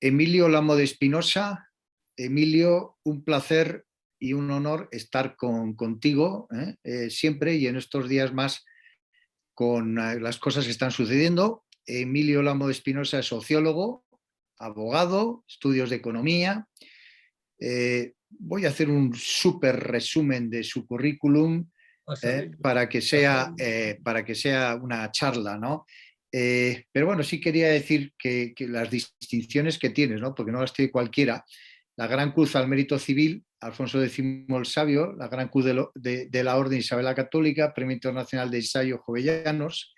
Emilio Lamo de Espinosa. Emilio, un placer y un honor estar contigo siempre y en estos días más con las cosas que están sucediendo. Emilio Lamo de Espinosa es sociólogo, abogado, estudios de economía. Voy a hacer un súper resumen de su currículum para que sea una charla, ¿no? Pero bueno, sí quería decir que las distinciones que tienes, ¿no? Porque no las tiene cualquiera. La Gran Cruz al Mérito Civil, Alfonso X el Sabio, la Gran Cruz de la Orden Isabel la Católica, Premio Internacional de Ensayo Jovellanos.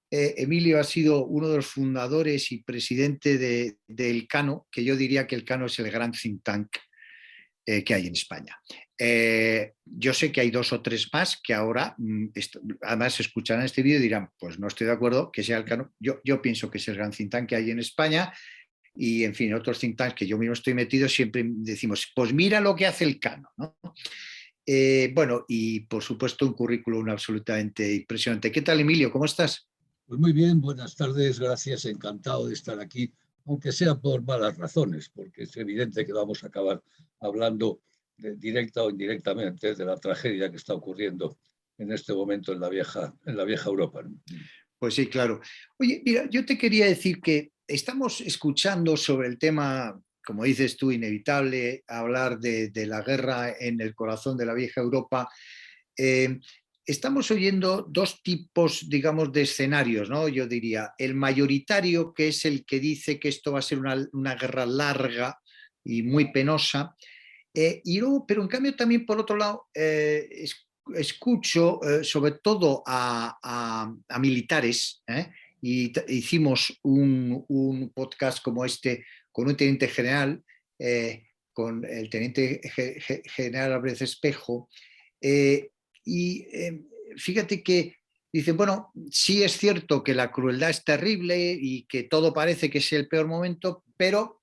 Emilio ha sido uno de los fundadores y presidente del CANO, que yo diría que el CANO es el gran think tank que hay en España. Yo sé que hay dos o tres más que ahora, además, escucharán este vídeo y dirán, pues no estoy de acuerdo que sea el CANO. Yo pienso que es el gran think tank que hay en España y, en fin, otros think tanks que yo mismo estoy metido, siempre decimos, pues mira lo que hace el CANO, ¿no? Bueno, y por supuesto un currículum absolutamente impresionante. ¿Qué tal, Emilio? ¿Cómo estás? Pues muy bien, buenas tardes, gracias, encantado de estar aquí, aunque sea por malas razones, porque es evidente que vamos a acabar hablando directa o indirectamente de la tragedia que está ocurriendo en este momento en la vieja Europa, ¿no? Pues sí, claro. Oye, mira, yo te quería decir que estamos escuchando sobre el tema, como dices tú, inevitable, hablar de la guerra en el corazón de la vieja Europa. Eh, Estamos oyendo dos tipos, digamos, de escenarios, ¿no? Yo diría, el mayoritario, que es el que dice que esto va a ser una guerra larga y muy penosa, y luego, pero en cambio también por otro lado, escucho sobre todo a militares, y hicimos un podcast como este con un teniente general, con el teniente general Álvarez Espejo, eh, y fíjate que dicen, bueno, sí es cierto que la crueldad es terrible y que todo parece que es el peor momento, pero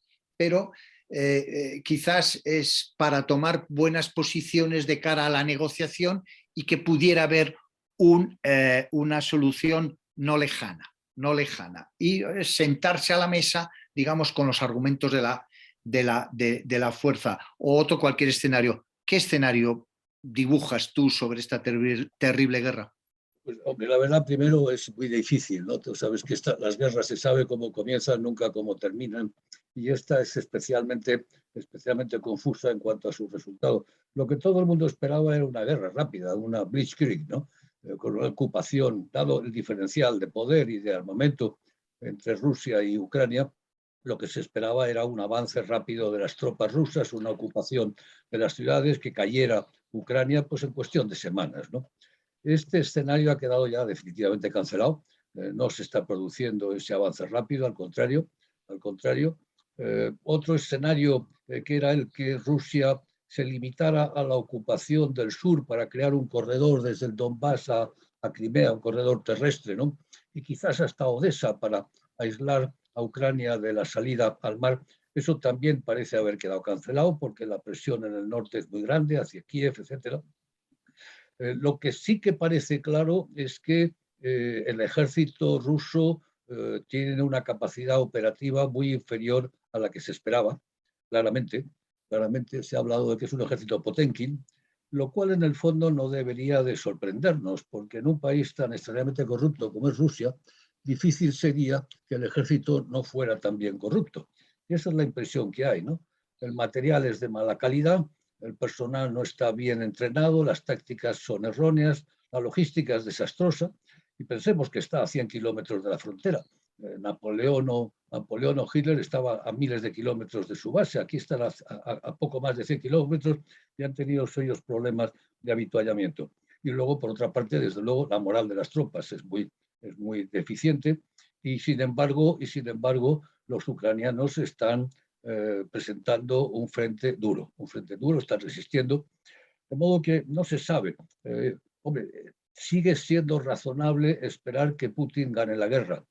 quizás es para tomar buenas posiciones de cara a la negociación y que pudiera haber una solución no lejana, y sentarse a la mesa, digamos, con los argumentos de la fuerza o otro cualquier escenario. ¿Qué escenario dibujas tú sobre esta terrible guerra? Pues, hombre, la verdad, primero es muy difícil, ¿no? Tú sabes que las guerras se sabe cómo comienzan, nunca cómo terminan, y esta es especialmente confusa en cuanto a su resultado. Lo que todo el mundo esperaba era una guerra rápida, una blitzkrieg, ¿no? Con una ocupación, dado el diferencial de poder y de armamento entre Rusia y Ucrania, lo que se esperaba era un avance rápido de las tropas rusas, una ocupación de las ciudades, que cayera Ucrania pues en cuestión de semanas, ¿no? Este escenario ha quedado ya definitivamente cancelado. No se está produciendo ese avance rápido, al contrario. Otro escenario que era el que Rusia se limitara a la ocupación del sur para crear un corredor desde el Donbass a Crimea, un corredor terrestre, ¿no? Y quizás hasta Odessa para aislar a Ucrania de la salida al mar. Eso también parece haber quedado cancelado porque la presión en el norte es muy grande, hacia Kiev, etcétera. Lo que sí que parece claro es que el ejército ruso tiene una capacidad operativa muy inferior a la que se esperaba, claramente. Claramente se ha hablado de que es un ejército Potemkin, lo cual en el fondo no debería de sorprendernos, porque en un país tan extremadamente corrupto como es Rusia, difícil sería que el ejército no fuera también corrupto. Y esa es la impresión que hay, ¿no? El material es de mala calidad, el personal no está bien entrenado, las tácticas son erróneas, la logística es desastrosa, y pensemos que está a 100 kilómetros de la frontera. Napoleón o Hitler estaba a miles de kilómetros de su base, aquí están a poco más de 100 kilómetros y han tenido serios problemas de habituallamiento. Y luego, por otra parte, desde luego, la moral de las tropas es muy deficiente, y sin embargo, los ucranianos están presentando un frente duro, están resistiendo, de modo que no se sabe. Hombre, sigue siendo razonable esperar que Putin gane la guerra.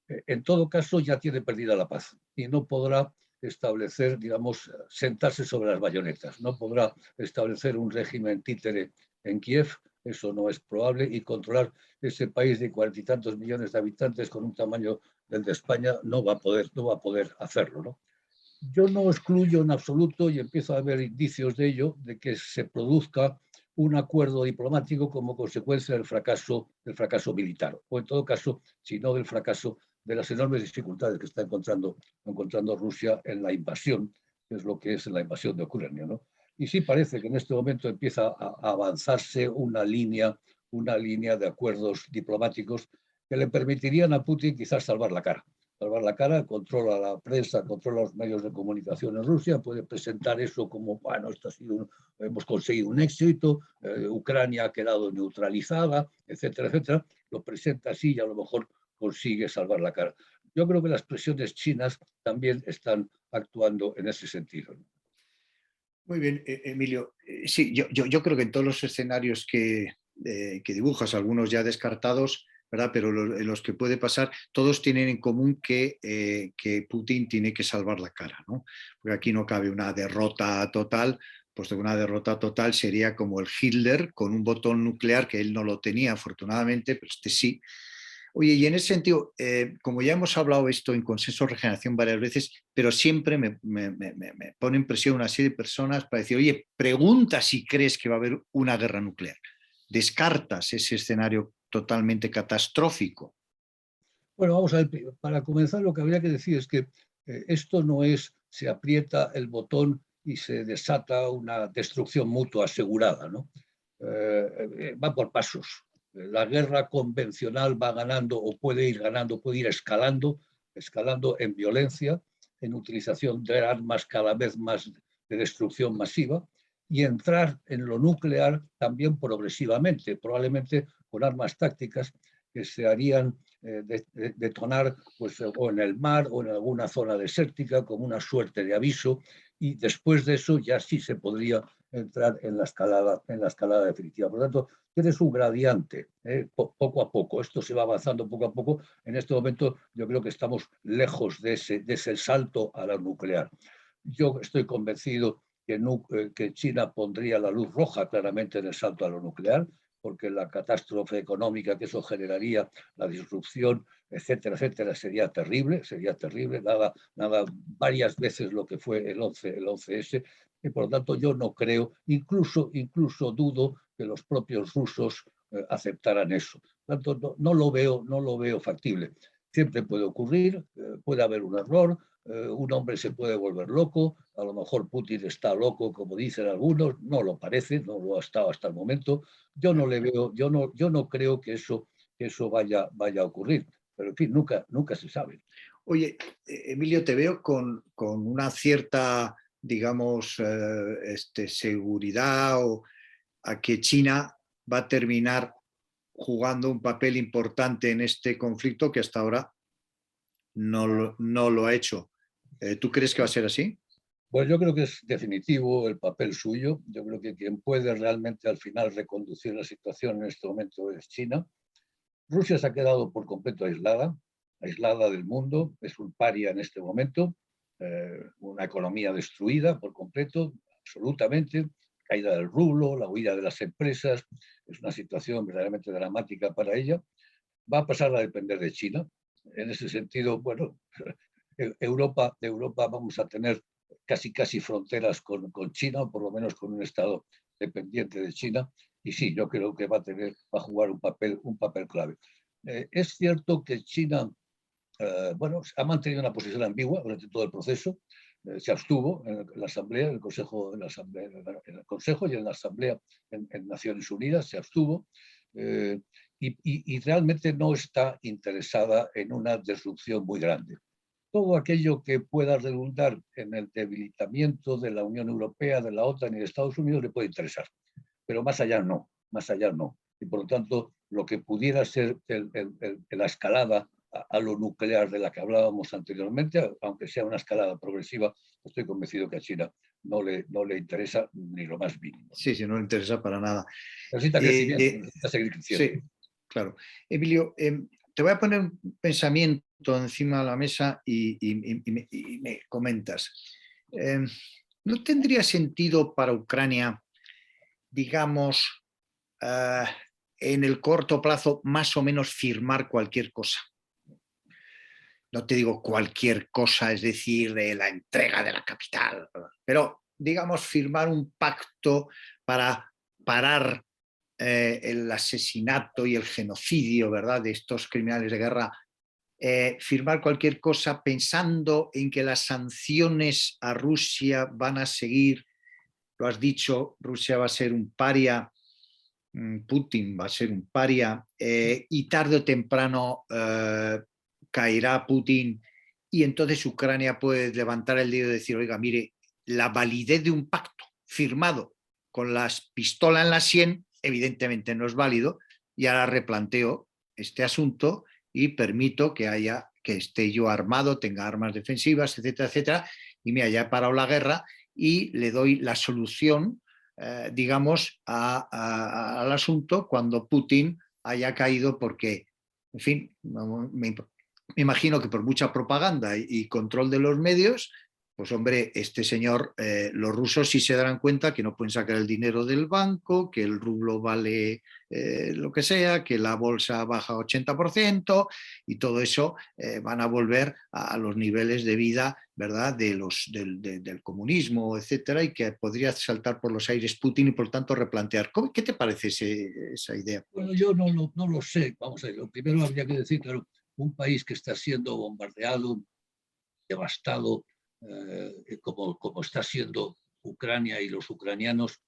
En todo caso, ya tiene perdida la paz y no podrá establecer, digamos, sentarse sobre las bayonetas, no podrá establecer un régimen títere en Kiev, eso no es probable, y controlar ese país de 40 y tantos millones de habitantes con un tamaño del de España no va a poder hacerlo, ¿no? Yo no excluyo en absoluto, y empiezo a haber indicios de ello, de que se produzca un acuerdo diplomático como consecuencia del fracaso militar, o en todo caso, si no del fracaso de las enormes dificultades que está encontrando Rusia en la invasión, que es lo que es la invasión de Ucrania, ¿no? Y sí parece que en este momento empieza a avanzarse una línea de acuerdos diplomáticos que le permitirían a Putin quizás salvar la cara, controla la prensa, controla los medios de comunicación en Rusia, puede presentar eso como, bueno, esto ha sido hemos conseguido un éxito, Ucrania ha quedado neutralizada, etcétera, etcétera, lo presenta así y a lo mejor consigue salvar la cara. Yo creo que las presiones chinas también están actuando en ese sentido. Muy bien, Emilio. Sí, yo creo que en todos los escenarios que dibujas, algunos ya descartados, ¿verdad? Pero en los que puede pasar, todos tienen en común que Putin tiene que salvar la cara, ¿no? Porque aquí no cabe una derrota total, puesto que una derrota total sería como el Hitler con un botón nuclear, que él no lo tenía afortunadamente, pero este sí. Oye, y en ese sentido, como ya hemos hablado esto en Consenso Regeneración varias veces, pero siempre me pone en presión una serie de personas para decir, oye, pregunta si crees que va a haber una guerra nuclear. ¿Descartas ese escenario totalmente catastrófico? Bueno, vamos a ver, para comenzar lo que habría que decir es que esto no es, se aprieta el botón y se desata una destrucción mutua asegurada, ¿no? Va por pasos. La guerra convencional va ganando o puede ir ganando, puede ir escalando en violencia, en utilización de armas cada vez más de destrucción masiva y entrar en lo nuclear también progresivamente, probablemente con armas tácticas que se harían detonar pues, o en el mar o en alguna zona desértica como una suerte de aviso y después de eso ya sí se podría entrar en la escalada definitiva. Por lo tanto, tienes un gradiente poco a poco. Esto se va avanzando poco a poco. En este momento yo creo que estamos lejos de ese salto a la nuclear. Yo estoy convencido que China pondría la luz roja claramente en el salto a lo nuclear, porque la catástrofe económica que eso generaría, la disrupción, etcétera, etcétera, sería terrible, nada varias veces lo que fue el 11S, y por lo tanto yo no creo, incluso dudo que los propios rusos aceptaran eso. Por lo tanto, no lo veo factible. Siempre puede ocurrir, puede haber un error, un hombre se puede volver loco, a lo mejor Putin está loco, como dicen algunos, no lo parece, no lo ha estado hasta el momento. Yo no le veo, yo no creo que eso vaya a ocurrir, pero en fin, nunca se sabe. Oye, Emilio, te veo con una cierta, digamos, seguridad o a que China va a terminar jugando un papel importante en este conflicto que hasta ahora no lo ha hecho. ¿Tú crees que va a ser así? Pues yo creo que es definitivo el papel suyo. Yo creo que quien puede realmente al final reconducir la situación en este momento es China. Rusia se ha quedado por completo aislada del mundo, es un paria en este momento, una economía destruida por completo, absolutamente, caída del rublo, la huida de las empresas, es una situación verdaderamente dramática para ella. Va a pasar a depender de China. En ese sentido, bueno, Europa vamos a tener casi fronteras con China, o por lo menos con un Estado dependiente de China, y sí, yo creo que va a jugar un papel clave. Es cierto que China, bueno, ha mantenido una posición ambigua durante todo el proceso, se abstuvo en la Asamblea, en el Consejo, en el Consejo y en la Asamblea en Naciones Unidas, se abstuvo, y realmente no está interesada en una disrupción muy grande. Todo aquello que pueda redundar en el debilitamiento de la Unión Europea, de la OTAN y de Estados Unidos le puede interesar, pero más allá no, más allá no. Y por lo tanto, lo que pudiera ser la escalada a lo nuclear de la que hablábamos anteriormente, aunque sea una escalada progresiva, estoy convencido que a China no le interesa ni lo más mínimo. Sí, sí, no le interesa para nada. Necesita crecimiento, necesita seguir creciendo. Sí, claro. Emilio, te voy a poner un pensamiento encima de la mesa y me comentas. ¿No tendría sentido para Ucrania, digamos, en el corto plazo, más o menos firmar cualquier cosa? no te digo cualquier cosa, es decir, de la entrega de la capital, pero digamos firmar un pacto para parar el asesinato y el genocidio, ¿verdad?, de estos criminales de guerra, firmar cualquier cosa pensando en que las sanciones a Rusia van a seguir, lo has dicho, Rusia va a ser un paria, Putin va a ser un paria, y tarde o temprano caerá Putin y entonces Ucrania puede levantar el dedo y decir, oiga, mire, la validez de un pacto firmado con la pistola en la sien evidentemente no es válido y ahora replanteo este asunto y permito que esté yo armado, tenga armas defensivas, etcétera, etcétera, y me haya parado la guerra y le doy la solución, digamos, al asunto cuando Putin haya caído porque, en fin, me imagino que por mucha propaganda y control de los medios, pues hombre, este señor, los rusos sí se darán cuenta que no pueden sacar el dinero del banco, que el rublo vale lo que sea, que la bolsa baja 80% y todo eso van a volver a los niveles de vida, ¿verdad?, del comunismo, etcétera, y que podría saltar por los aires Putin y por tanto replantear. ¿Qué te parece esa idea? Bueno, yo no lo sé. Vamos a ver, lo primero habría que decir, claro, un país que está siendo bombardeado, devastado, como está siendo Ucrania y los ucranianos,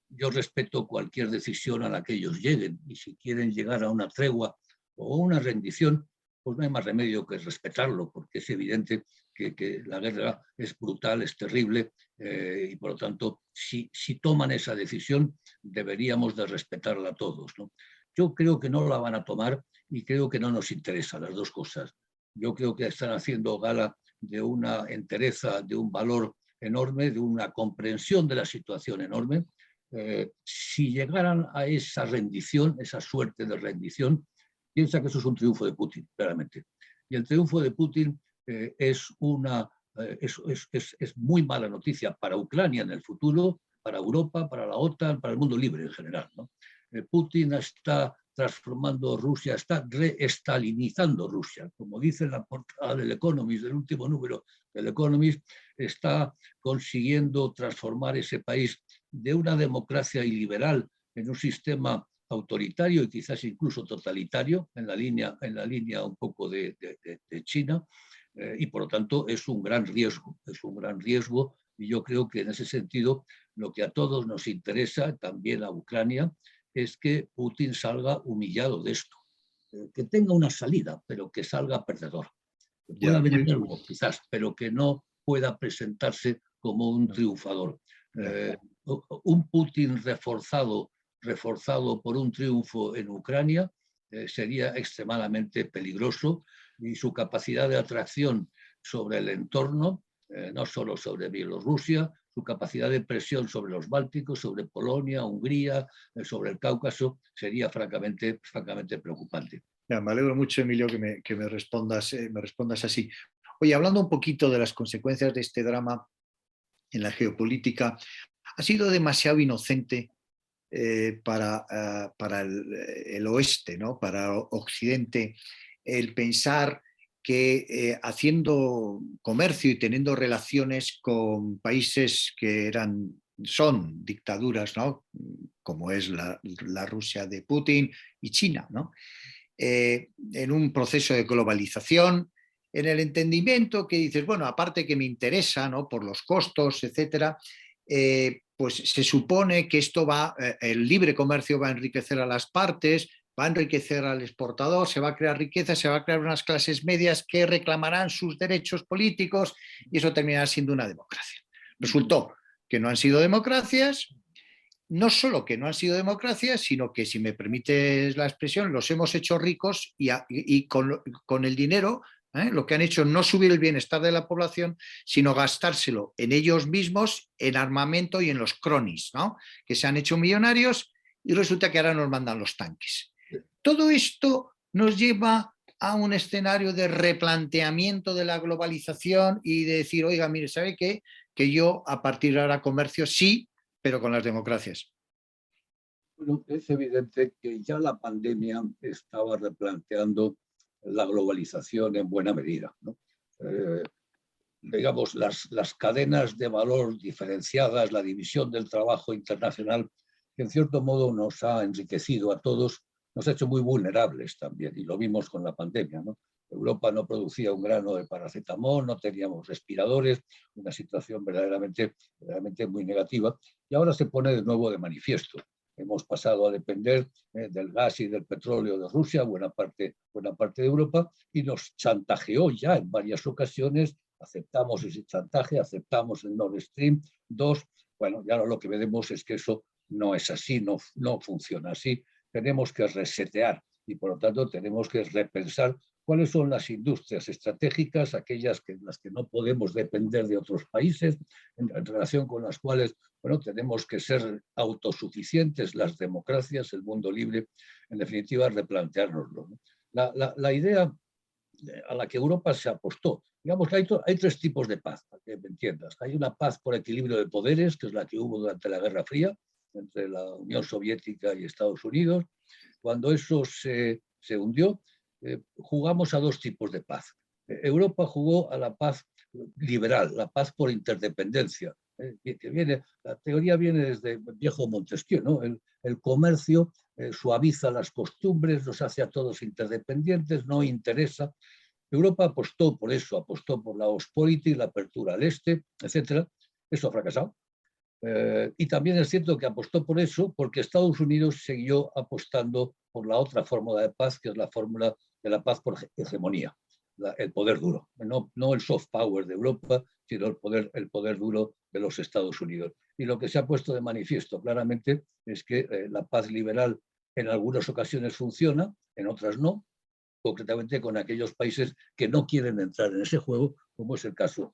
yo respeto cualquier decisión a la que ellos lleguen y si quieren llegar a una tregua o una rendición, pues no hay más remedio que respetarlo, porque es evidente que la guerra es brutal, es terrible y por lo tanto, si toman esa decisión, deberíamos de respetarla todos, ¿no? Yo creo que no la van a tomar y creo que no nos interesa las dos cosas. Yo creo que están haciendo gala de una entereza, de un valor enorme, de una comprensión de la situación enorme. Si llegaran a esa rendición, esa suerte de rendición, piensa que eso es un triunfo de Putin, claramente. Y el triunfo de Putin es muy mala noticia para Ucrania en el futuro, para Europa, para la OTAN, para el mundo libre en general, ¿no? Putin está transformando Rusia, está reestalinizando Rusia. Como dice en la portada del Economist, del último número del Economist, está consiguiendo transformar ese país de una democracia iliberal en un sistema autoritario y quizás incluso totalitario, en la línea un poco de China, y por lo tanto es un gran riesgo, y yo creo que en ese sentido lo que a todos nos interesa, también a Ucrania, es que Putin salga humillado de esto, que tenga una salida, pero que salga perdedor, que pueda venir algo quizás, pero que no pueda presentarse como un triunfador. Un Putin reforzado por un triunfo en Ucrania sería extremadamente peligroso y su capacidad de atracción sobre el entorno, no solo sobre Bielorrusia, su capacidad de presión sobre los Bálticos, sobre Polonia, Hungría, sobre el Cáucaso, sería francamente preocupante. Ya, me alegro mucho, Emilio, que me respondas así. Oye, hablando un poquito de las consecuencias de este drama en la geopolítica, ha sido demasiado inocente para el oeste, ¿no?, para Occidente, el pensar que haciendo comercio y teniendo relaciones con países que son dictaduras, ¿no?, como es la Rusia de Putin y China, ¿no?, en un proceso de globalización, en el entendimiento que dices, bueno, aparte que me interesa, ¿no?, por los costos, etcétera, pues se supone que el libre comercio va a enriquecer a las partes, va a enriquecer al exportador, se va a crear riqueza, se va a crear unas clases medias que reclamarán sus derechos políticos y eso terminará siendo una democracia. Resultó que no han sido democracias. No solo que no han sido democracias, sino que, si me permites la expresión, los hemos hecho ricos y con el dinero lo que han hecho es no subir el bienestar de la población, sino gastárselo en ellos mismos, en armamento y en los cronis, ¿no?, que se han hecho millonarios y resulta que ahora nos mandan los tanques. Todo esto nos lleva a un escenario de replanteamiento de la globalización y de decir, oiga, mire, ¿sabe qué? Que yo a partir de ahora comercio sí, pero con las democracias. Bueno, es evidente que ya la pandemia estaba replanteando la globalización en buena medida, ¿no? Digamos, las cadenas de valor diferenciadas, la división del trabajo internacional, que en cierto modo nos ha enriquecido a todos, nos ha hecho muy vulnerables también, y lo vimos con la pandemia, ¿no? Europa no producía un grano de paracetamol, no teníamos respiradores, una situación verdaderamente muy negativa, y ahora se pone de nuevo de manifiesto. Hemos pasado a depender del gas y del petróleo de Rusia, buena parte de Europa, y nos chantajeó ya en varias ocasiones. Aceptamos ese chantaje, aceptamos el Nord Stream 2. Bueno, ya lo que veremos es que eso no es así, no funciona así. Tenemos que resetear y, por lo tanto, tenemos que repensar cuáles son las industrias estratégicas, aquellas en las que no podemos depender de otros países, en relación con las cuales, bueno, tenemos que ser autosuficientes, las democracias, el mundo libre, en definitiva, replanteárnoslo, ¿no? La idea a la que Europa se apostó. Digamos que hay tres tipos de paz, para que me entiendas. Hay una paz por equilibrio de poderes, que es la que hubo durante la Guerra Fría, entre la Unión Soviética y Estados Unidos. Cuando eso se hundió, jugamos a dos tipos de paz. Europa jugó a la paz liberal, la paz por interdependencia, que viene, la teoría viene desde el viejo Montesquieu, ¿no? El comercio suaviza las costumbres, los hace a todos interdependientes, no interesa. Europa apostó por eso, apostó por la Ostpolitik, la apertura al este, etc. Eso ha fracasado. Y también es cierto que apostó por eso porque Estados Unidos siguió apostando por la otra fórmula de paz, que es la fórmula de la paz por hegemonía, el poder duro, no el soft power de Europa, sino el poder duro de los Estados Unidos. Y lo que se ha puesto de manifiesto claramente es que la paz liberal en algunas ocasiones funciona, en otras no, concretamente con aquellos países que no quieren entrar en ese juego, como es el caso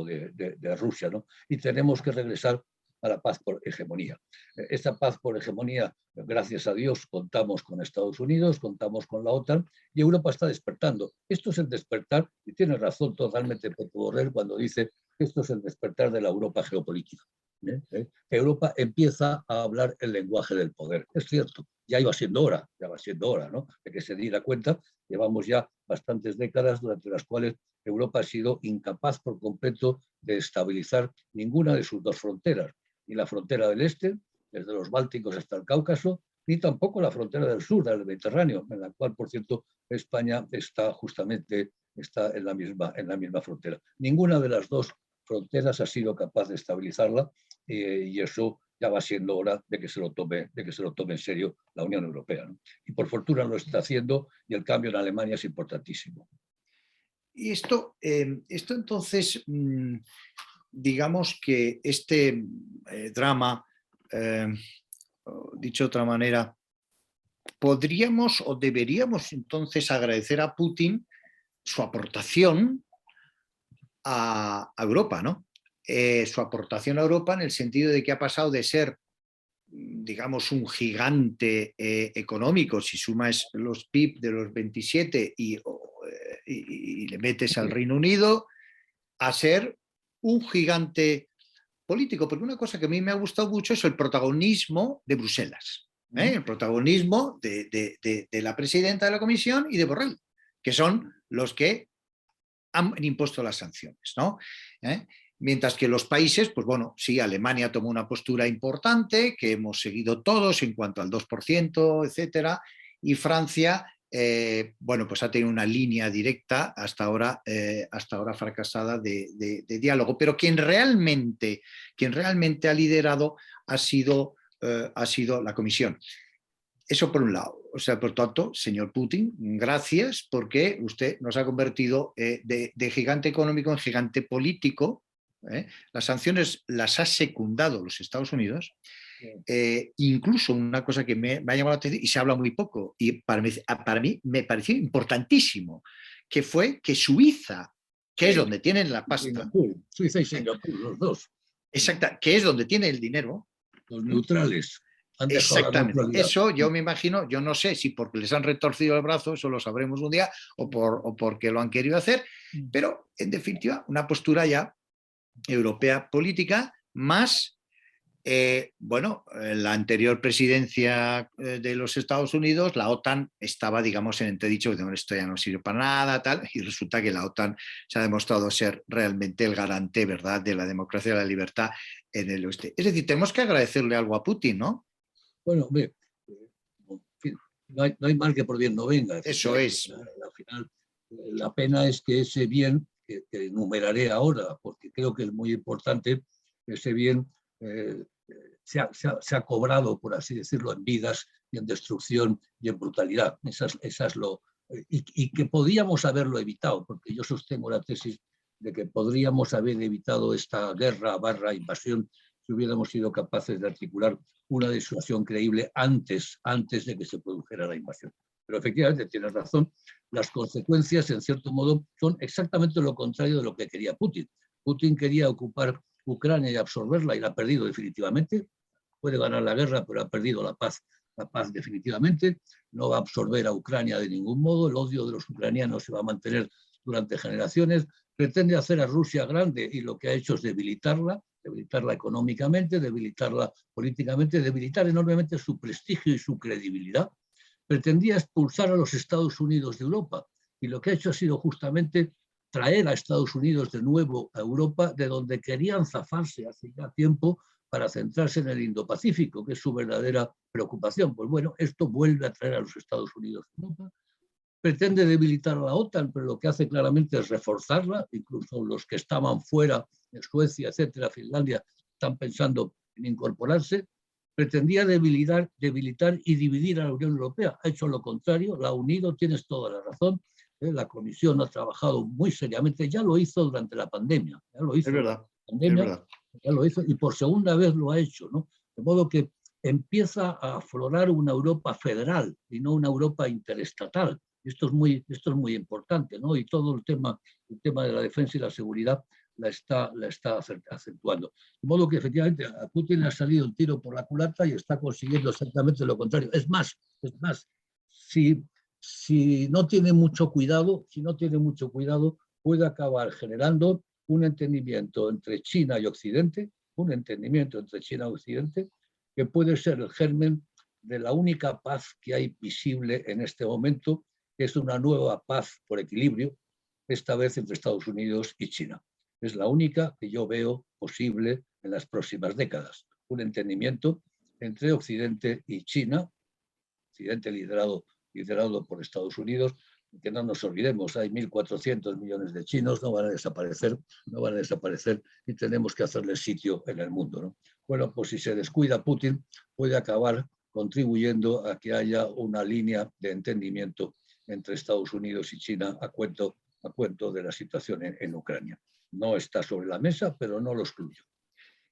de Rusia, ¿no? Y tenemos que regresar a la paz por hegemonía. Esta paz por hegemonía, gracias a Dios, contamos con Estados Unidos, contamos con la OTAN, y Europa está despertando. Esto es el despertar, y tiene razón totalmente Pepe Borrell cuando dice que esto es el despertar de la Europa geopolítica. Europa empieza a hablar el lenguaje del poder. Es cierto, ya va siendo hora, ¿no? De que se diera cuenta. Llevamos ya bastantes décadas durante las cuales Europa ha sido incapaz por completo de estabilizar ninguna de sus dos fronteras, ni la frontera del este, desde los Bálticos hasta el Cáucaso, ni tampoco la frontera del sur, del Mediterráneo, en la cual, por cierto, España está en la misma frontera. Ninguna de las dos fronteras ha sido capaz de estabilizarla, y eso ya va siendo hora de que se lo tome en serio la Unión Europea, ¿no? Y por fortuna lo está haciendo, y el cambio en Alemania es importantísimo. Y esto entonces, digamos que este drama, dicho de otra manera, podríamos o deberíamos entonces agradecer a Putin su aportación a Europa, ¿no? Su aportación a Europa en el sentido de que ha pasado de ser, digamos, un gigante económico, si sumas los PIB de los 27 y le metes al Reino Unido, a ser un gigante político, porque una cosa que a mí me ha gustado mucho es el protagonismo de Bruselas, el protagonismo de la presidenta de la Comisión y de Borrell, que son los que han impuesto las sanciones, ¿no? Mientras que los países, pues bueno, sí, Alemania tomó una postura importante, que hemos seguido todos en cuanto al 2%, etcétera, y Francia, bueno, pues ha tenido una línea directa hasta ahora fracasada de diálogo. Pero quien realmente ha liderado ha sido la Comisión. Eso por un lado. O sea, por tanto, señor Putin, gracias, porque usted nos ha convertido de gigante económico en gigante político. Las sanciones las ha secundado los Estados Unidos. Incluso una cosa que me ha llamado la atención y se habla muy poco, y para mí me pareció importantísimo, que fue que Suiza, que es donde tienen la pasta. Suiza y Singapur, los dos. Exacta, que es donde tiene el dinero. Los neutrales. Exactamente. Eso yo me imagino, yo no sé si porque les han retorcido el brazo, eso lo sabremos un día, o porque lo han querido hacer, pero en definitiva una postura ya europea política más Bueno, en la anterior presidencia de los Estados Unidos, la OTAN estaba, digamos, en entredicho de esto ya no sirve para nada, tal, y resulta que la OTAN se ha demostrado ser realmente el garante, ¿verdad?, de la democracia y la libertad en el oeste. Es decir, tenemos que agradecerle algo a Putin, ¿no? Bueno, hombre, en fin, no hay mal que por bien no venga. Eso es. Al final, la pena es que ese bien, que enumeraré ahora, porque creo que es muy importante, ese bien eh, se ha cobrado, por así decirlo, en vidas y en destrucción y en brutalidad. Esas lo, y que podíamos haberlo evitado, porque yo sostengo la tesis de que podríamos haber evitado esta guerra / invasión si hubiéramos sido capaces de articular una disuasión creíble antes de que se produjera la invasión. Pero efectivamente tienes razón, las consecuencias en cierto modo son exactamente lo contrario de lo que quería Putin. Putin quería ocupar Ucrania y absorberla y la ha perdido definitivamente. Puede ganar la guerra, pero ha perdido la paz definitivamente. No va a absorber a Ucrania de ningún modo. El odio de los ucranianos se va a mantener durante generaciones. Pretende hacer a Rusia grande y lo que ha hecho es debilitarla económicamente, debilitarla políticamente, debilitar enormemente su prestigio y su credibilidad. Pretendía expulsar a los Estados Unidos de Europa y lo que ha hecho ha sido justamente traer a Estados Unidos de nuevo a Europa, de donde querían zafarse hace ya tiempo para centrarse en el Indo-Pacífico, que es su verdadera preocupación. Pues bueno, esto vuelve a traer a los Estados Unidos a Europa. Pretende debilitar a la OTAN, pero lo que hace claramente es reforzarla. Incluso los que estaban fuera, en Suecia, etcétera, Finlandia, están pensando en incorporarse. Pretendía debilitar y dividir a la Unión Europea. Ha hecho lo contrario, la ha unido, tienes toda la razón. La Comisión ha trabajado muy seriamente, ya lo hizo durante la pandemia, ya lo hizo Es verdad, es pandemia, verdad. ya lo hizo y por segunda vez lo ha hecho, ¿no? De modo que empieza a aflorar una Europa federal y no una Europa interestatal. Esto es muy importante, ¿no? Y todo el tema de la defensa y la seguridad la está acentuando. De modo que efectivamente a Putin le ha salido el tiro por la culata y está consiguiendo exactamente lo contrario. Es más, si no tiene mucho cuidado, puede acabar generando un entendimiento entre China y Occidente, que puede ser el germen de la única paz que hay visible en este momento, que es una nueva paz por equilibrio, esta vez entre Estados Unidos y China. Es la única que yo veo posible en las próximas décadas. Un entendimiento entre Occidente y China, Occidente liderado por Estados Unidos, que no nos olvidemos, hay 1.400 millones de chinos, no van a desaparecer y tenemos que hacerles sitio en el mundo, ¿no? Bueno, pues si se descuida Putin, puede acabar contribuyendo a que haya una línea de entendimiento entre Estados Unidos y China a cuento de la situación en Ucrania. No está sobre la mesa, pero no lo excluyo.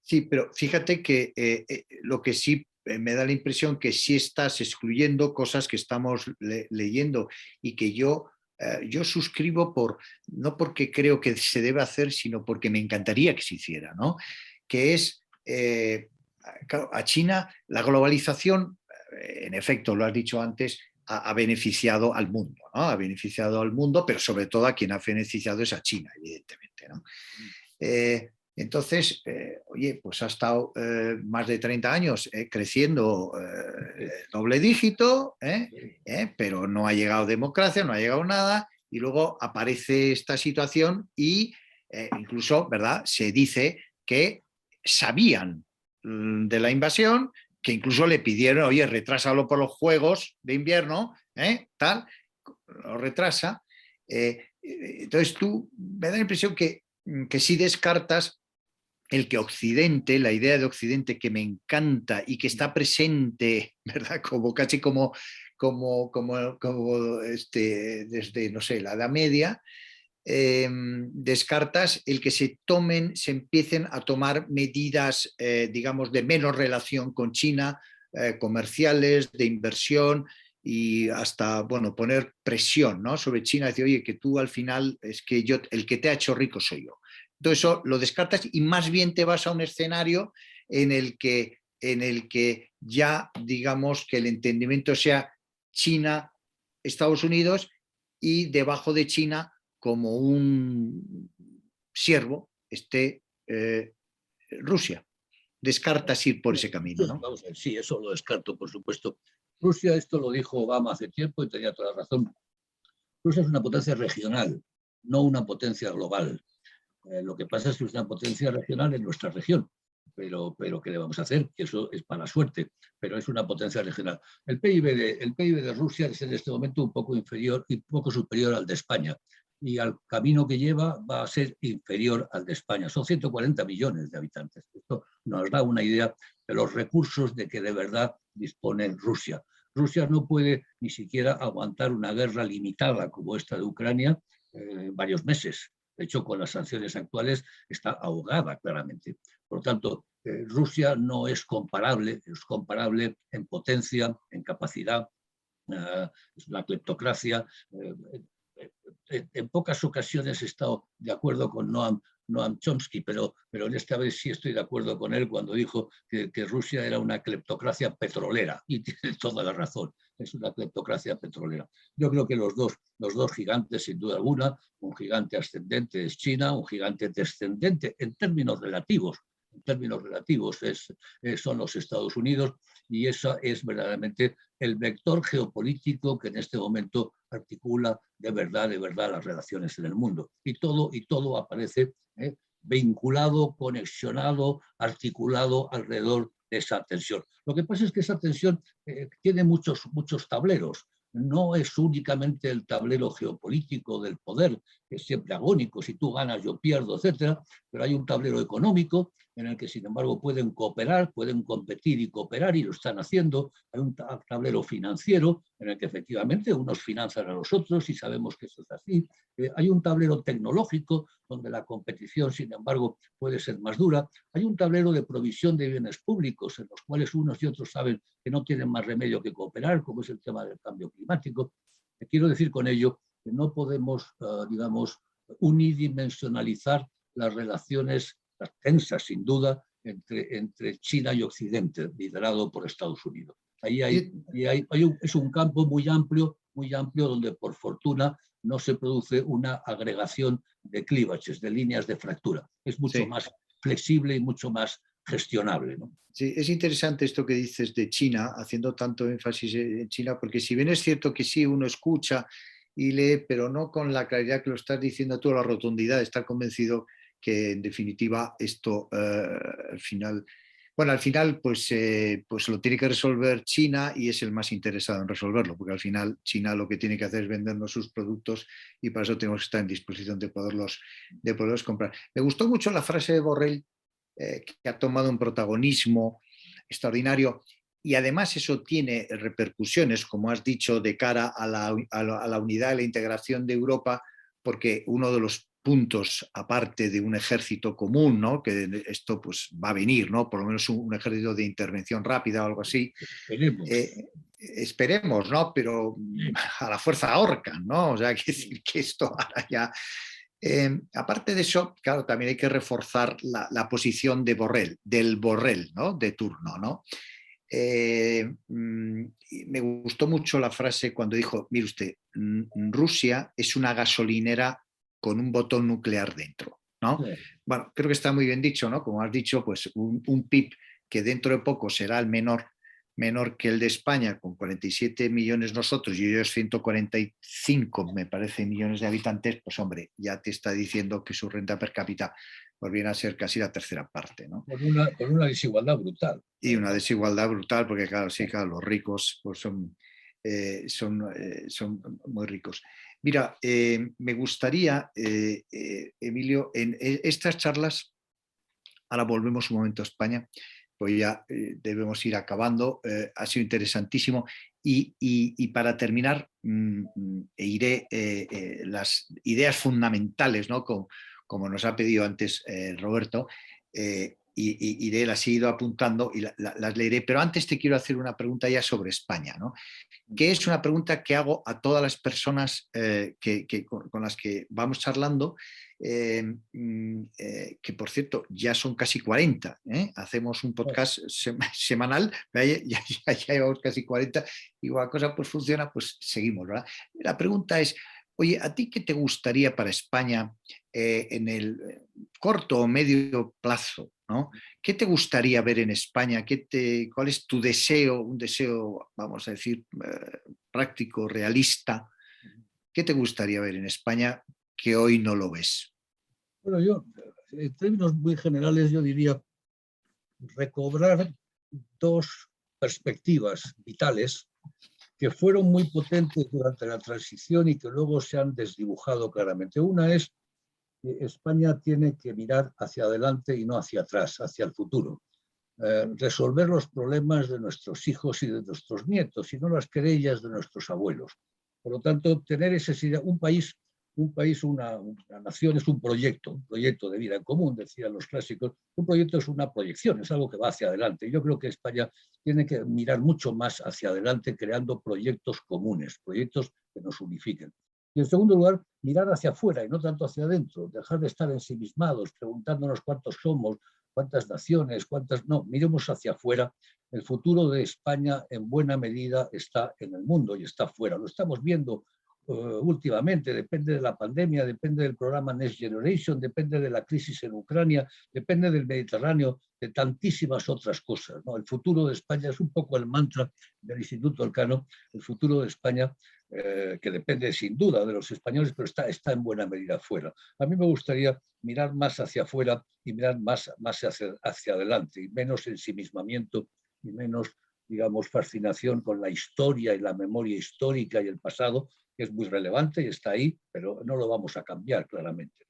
Sí, pero fíjate que lo que sí me da la impresión que sí estás excluyendo cosas que estamos leyendo y que yo suscribo no porque creo que se debe hacer, sino porque me encantaría que se hiciera, ¿no? Que es, claro, a China la globalización, en efecto, lo has dicho antes, ha beneficiado al mundo, ¿no? Ha beneficiado al mundo, pero sobre todo a quien ha beneficiado es a China, evidentemente, ¿no? Entonces, oye, pues ha estado más de 30 años creciendo doble dígito, pero no ha llegado democracia, no ha llegado nada, y luego aparece esta situación y incluso, ¿verdad? Se dice que sabían de la invasión, que incluso le pidieron, oye, retrásalo por los Juegos de Invierno, tal, lo retrasa. Entonces tú me da la impresión que sí descartas el que Occidente, la idea de Occidente que me encanta y que está presente, ¿verdad? Como casi como desde, no sé, la Edad Media, descartas el que se empiecen a tomar medidas, digamos, de menos relación con China, comerciales, de inversión y hasta, bueno, poner presión, ¿no?, sobre China, decir, oye, que tú al final es que yo, el que te ha hecho rico soy yo. Todo eso lo descartas y más bien te vas a un escenario en el que ya, digamos, que el entendimiento sea China, Estados Unidos y debajo de China, como un siervo, esté Rusia. descartas ir por ese camino, ¿no? Vamos a ver, sí, eso lo descarto, por supuesto. Rusia, esto lo dijo Obama hace tiempo y tenía toda la razón. Rusia es una potencia regional, no una potencia global. Lo que pasa es que es una potencia regional en nuestra región, pero ¿qué le vamos a hacer? Que eso es para suerte, pero es una potencia regional. El PIB de Rusia es en este momento un poco inferior y poco superior al de España, y al camino que lleva va a ser inferior al de España. Son 140 millones de habitantes. Esto nos da una idea de los recursos de que de verdad dispone Rusia. Rusia no puede ni siquiera aguantar una guerra limitada como esta de Ucrania varios meses. De hecho, con las sanciones actuales está ahogada claramente. Por lo tanto, Rusia no es comparable en potencia, en capacidad, es una cleptocracia. En pocas ocasiones he estado de acuerdo con Noam Chomsky, pero en esta vez sí estoy de acuerdo con él cuando dijo que Rusia era una cleptocracia petrolera, y tiene toda la razón, es una cleptocracia petrolera. Yo creo que los dos gigantes, sin duda alguna, un gigante ascendente es China, un gigante descendente en términos relativos son los Estados Unidos, y ese es verdaderamente el vector geopolítico que en este momento articula de verdad las relaciones en el mundo. Y todo aparece vinculado, conexionado, articulado alrededor de esa tensión. Lo que pasa es que esa tensión tiene muchos tableros. No es únicamente el tablero geopolítico del poder, que es siempre agónico, si tú ganas yo pierdo, etcétera, pero hay un tablero económico en el que, sin embargo, pueden cooperar, pueden competir y cooperar, y lo están haciendo. Hay un tablero financiero en el que efectivamente unos financian a los otros y sabemos que eso es así. Hay un tablero tecnológico donde la competición, sin embargo, puede ser más dura. Hay un tablero de provisión de bienes públicos en los cuales unos y otros saben que no tienen más remedio que cooperar, como es el tema del cambio climático. Quiero decir con ello que no podemos, digamos, unidimensionalizar las relaciones tensas, sin duda, entre China y Occidente, liderado por Estados Unidos. Es un campo muy amplio donde, por fortuna, no se produce una agregación de clívages, de líneas de fractura. Es mucho más flexible y mucho más gestionable, ¿no? Sí, es interesante esto que dices de China, haciendo tanto énfasis en China, porque si bien es cierto que sí, uno escucha y lee, pero no con la claridad que lo estás diciendo tú, la rotundidad de estar convencido que en definitiva esto al final pues lo tiene que resolver China, y es el más interesado en resolverlo, porque al final China lo que tiene que hacer es vendernos sus productos, y para eso tenemos que estar en disposición de poderlos comprar. Me gustó mucho la frase de Borrell, que ha tomado un protagonismo extraordinario, y además eso tiene repercusiones, como has dicho, de cara a la unidad y la integración de Europa, porque uno de los puntos, aparte de un ejército común, ¿no?, que esto pues va a venir, ¿no?, por lo menos un ejército de intervención rápida o algo así, esperemos, ¿no?, pero a la fuerza ahorcan, ¿no? O sea, que decir que esto ahora ya... aparte de eso, claro, también hay que reforzar la posición de Borrell, del Borrell, ¿no?, de turno, ¿no? Me gustó mucho la frase cuando dijo, mire usted, Rusia es una gasolinera con un botón nuclear dentro, ¿no? Sí. Bueno, creo que está muy bien dicho, ¿no? Como has dicho, pues un PIB que dentro de poco será el menor que el de España, con 47 millones nosotros y ellos 145, me parece, millones de habitantes, pues hombre, ya te está diciendo que su renta per cápita pues viene a ser casi la tercera parte, ¿no? Con una desigualdad brutal. Y una desigualdad brutal, porque claro, sí, claro, los ricos pues son muy ricos. Mira, me gustaría, Emilio, en estas charlas, ahora volvemos un momento a España, pues ya debemos ir acabando, ha sido interesantísimo, y para terminar iré las ideas fundamentales, ¿no?, como nos ha pedido antes Roberto, y las he ido apuntando y las leeré, pero antes te quiero hacer una pregunta ya sobre España, ¿no?, que es una pregunta que hago a todas las personas con las que vamos charlando, que por cierto ya son casi 40, ¿eh? Hacemos un podcast semanal, ya llevamos casi 40, y la cosa pues funciona, pues seguimos, ¿verdad? La pregunta es, Oye, ¿a ti qué te gustaría para España en el corto o medio plazo, ¿no? ¿Qué te gustaría ver en España? ¿Cuál es tu deseo, un deseo, vamos a decir, práctico, realista? ¿Qué te gustaría ver en España que hoy no lo ves? Bueno, yo, en términos muy generales, yo diría recobrar dos perspectivas vitales que fueron muy potentes durante la transición y que luego se han desdibujado claramente. Una es que España tiene que mirar hacia adelante y no hacia atrás, hacia el futuro. Resolver los problemas de nuestros hijos y de nuestros nietos, y no las querellas de nuestros abuelos. Por lo tanto, tener un país una nación es un proyecto de vida en común, decían los clásicos. Un proyecto es una proyección, es algo que va hacia adelante. Yo creo que España tiene que mirar mucho más hacia adelante, creando proyectos comunes, proyectos que nos unifiquen. Y en segundo lugar, mirar hacia afuera y no tanto hacia adentro, dejar de estar ensimismados, preguntándonos cuántos somos, cuántas naciones, cuántas... No, miremos hacia afuera. El futuro de España en buena medida está en el mundo y está afuera. Lo estamos viendo últimamente, depende de la pandemia, depende del programa Next Generation, depende de la crisis en Ucrania, depende del Mediterráneo, de tantísimas otras cosas, ¿no? El futuro de España es un poco el mantra del Instituto Elcano, el futuro de España, que depende sin duda de los españoles, pero está en buena medida afuera. A mí me gustaría mirar más hacia afuera y mirar más hacia adelante, y menos ensimismamiento y menos, digamos, fascinación con la historia y la memoria histórica y el pasado, que es muy relevante y está ahí, pero no lo vamos a cambiar claramente.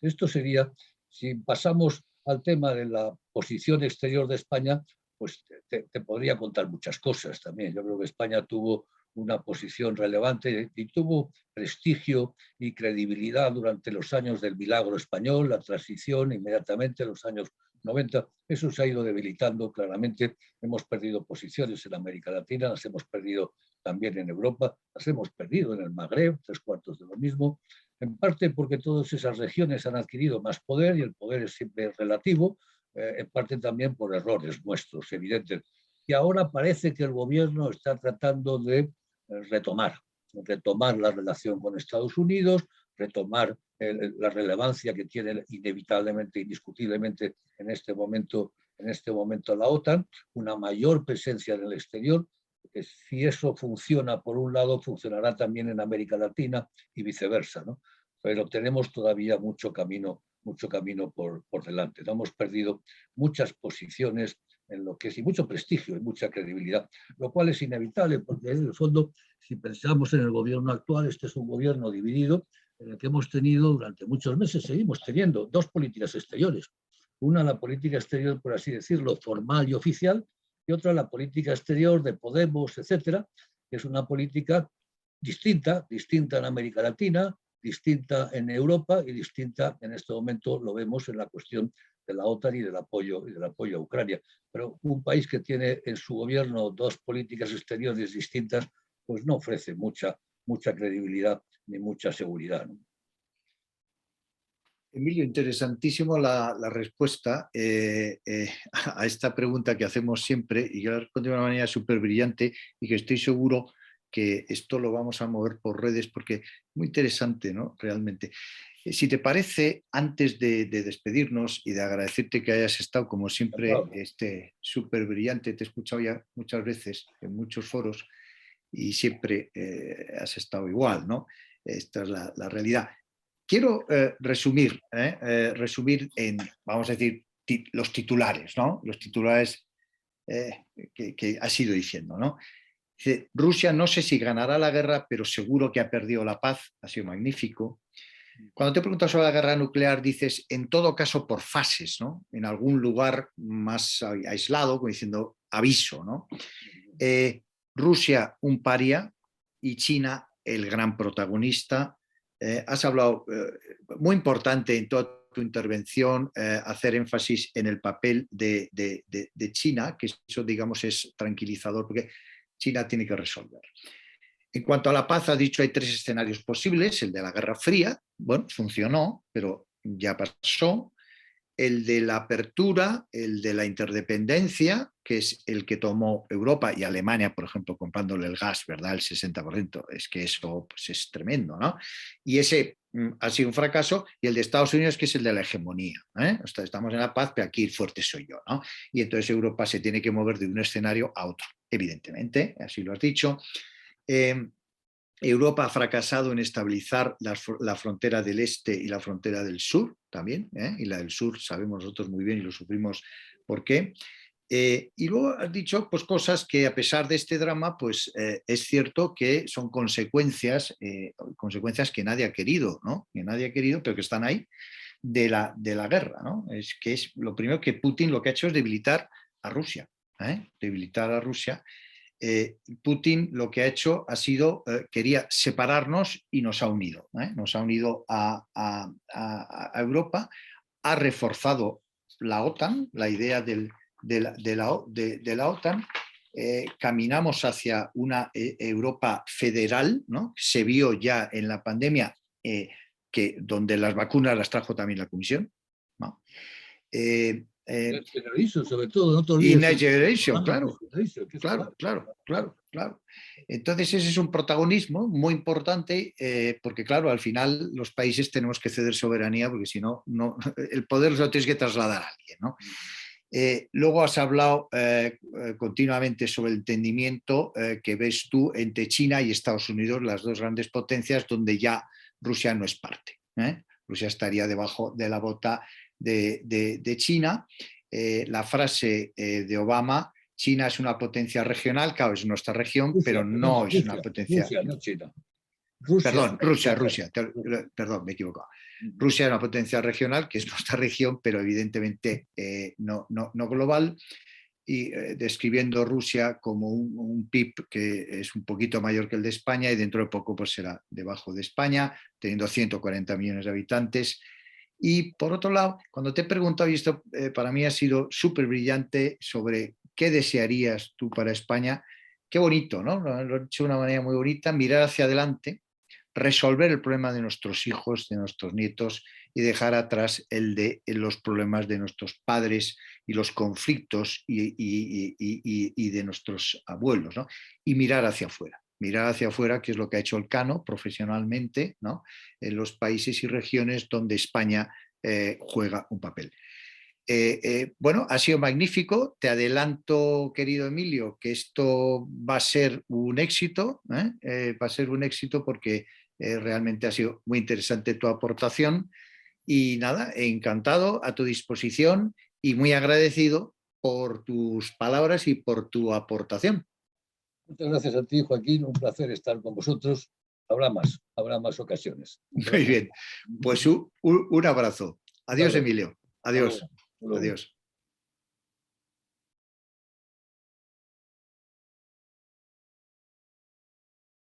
Esto sería, si pasamos al tema de la posición exterior de España, pues te podría contar muchas cosas también. Yo creo que España tuvo una posición relevante y tuvo prestigio y credibilidad durante los años del milagro español, la transición inmediatamente, los años 90. Eso se ha ido debilitando claramente. Hemos perdido posiciones en América Latina, las hemos perdido también en Europa, las hemos perdido en el Magreb, 3/4 de lo mismo, en parte porque todas esas regiones han adquirido más poder y el poder es siempre relativo, en parte también por errores nuestros, evidentes. Y ahora parece que el gobierno está tratando de retomar la relación con Estados Unidos, retomar la relevancia que tiene inevitablemente, indiscutiblemente en este momento la OTAN, una mayor presencia en el exterior, que si eso funciona por un lado, funcionará también en América Latina y viceversa, ¿no? Pero tenemos todavía mucho camino por delante. ¿No? Hemos perdido muchas posiciones en lo que es, y mucho prestigio y mucha credibilidad, lo cual es inevitable, porque en el fondo, si pensamos en el gobierno actual, este es un gobierno dividido, en el que hemos tenido durante muchos meses, seguimos teniendo dos políticas exteriores. Una, la política exterior, por así decirlo, formal y oficial, y otra, la política exterior de Podemos, etcétera, que es una política distinta en América Latina, distinta en Europa y distinta en este momento, lo vemos en la cuestión de la OTAN y del apoyo a Ucrania. Pero un país que tiene en su gobierno dos políticas exteriores distintas, pues no ofrece mucha credibilidad ni mucha seguridad, ¿no? Emilio, interesantísimo la respuesta a esta pregunta que hacemos siempre y que la responde de una manera súper brillante y que estoy seguro que esto lo vamos a mover por redes porque es muy interesante, ¿no? Realmente. Si te parece, antes de despedirnos y de agradecerte que hayas estado, como siempre, súper brillante, te he escuchado ya muchas veces en muchos foros y siempre has estado igual, ¿no? Esta es la realidad. Quiero resumir en, vamos a decir, los titulares, ¿no? Los titulares que has ido diciendo, ¿no? Dice, Rusia no sé si ganará la guerra, pero seguro que ha perdido la paz, ha sido magnífico. Cuando te preguntas sobre la guerra nuclear, dices, en todo caso, por fases, ¿no? En algún lugar más aislado, como diciendo, aviso, ¿no? Rusia, un paria, y China, el gran protagonista. Has hablado, muy importante en toda tu intervención, hacer énfasis en el papel de China, que eso, digamos, es tranquilizador, porque China tiene que resolver. En cuanto a la paz, ha dicho, hay tres escenarios posibles. El de la Guerra Fría, bueno, funcionó, pero ya pasó. el de la apertura, el de la interdependencia, que es el que tomó Europa y Alemania, por ejemplo, comprándole el gas, ¿verdad? El 60%. Es que eso pues, es tremendo, ¿no? Y ese ha sido un fracaso. Y el de Estados Unidos, que es el de la hegemonía, ¿eh? O sea, estamos en la paz, pero aquí el fuerte soy yo, ¿no? Y entonces Europa se tiene que mover de un escenario a otro, evidentemente, así lo has dicho. Europa ha fracasado en estabilizar la frontera del este y la frontera del sur también, ¿eh? Y la del sur sabemos nosotros muy bien y lo sufrimos por qué. Y luego has dicho pues, cosas que a pesar de este drama, pues es cierto que son consecuencias que nadie ha querido, ¿no? Que nadie ha querido, pero que están ahí, de la guerra, ¿no? Es que es lo primero que Putin lo que ha hecho es debilitar a Rusia, ¿eh? Debilitar a Rusia. Putin lo que ha hecho ha sido, quería separarnos y nos ha unido, ¿eh? Nos ha unido a Europa, ha reforzado la OTAN, la idea de la OTAN, caminamos hacia una Europa federal, ¿no? Se vio ya en la pandemia que donde las vacunas las trajo también la Comisión, ¿no? Next Generation, sobre todo, no te Y olvides. Next Generation, Next claro. Generation, que es Claro. Entonces ese es un protagonismo muy importante porque, claro, al final los países tenemos que ceder soberanía porque si no, el poder lo tienes que trasladar a alguien, ¿no? Luego has hablado continuamente sobre el entendimiento que ves tú entre China y Estados Unidos, las dos grandes potencias, donde ya Rusia no es parte, ¿eh? Rusia estaría debajo de la bota de China. La frase de Obama, China es una potencia regional, claro, es nuestra región, Rusia, pero no es una potencia... Rusia, no China. Rusia. Rusia, perdón, me he equivocado. Rusia es una potencia regional, que es nuestra región, pero evidentemente no global, y describiendo Rusia como un PIB que es un poquito mayor que el de España y dentro de poco pues será debajo de España, teniendo 140 millones de habitantes. Y por otro lado, cuando te he preguntado, y esto para mí ha sido súper brillante, sobre qué desearías tú para España, qué bonito, ¿no? Lo he hecho de una manera muy bonita, mirar hacia adelante, resolver el problema de nuestros hijos, de nuestros nietos y dejar atrás el de los problemas de nuestros padres y los conflictos y de nuestros abuelos, ¿no? Y mirar hacia afuera, que es lo que ha hecho Elcano profesionalmente, ¿no? En los países y regiones donde España juega un papel. Bueno, ha sido magnífico. Te adelanto, querido Emilio, que esto va a ser un éxito, va a ser un éxito porque realmente ha sido muy interesante tu aportación. Y nada, encantado, a tu disposición y muy agradecido por tus palabras y por tu aportación. Muchas gracias a ti, Joaquín. Un placer estar con vosotros. Habrá más ocasiones. Muy bien, pues un abrazo. Adiós, Emilio. Adiós. Adiós.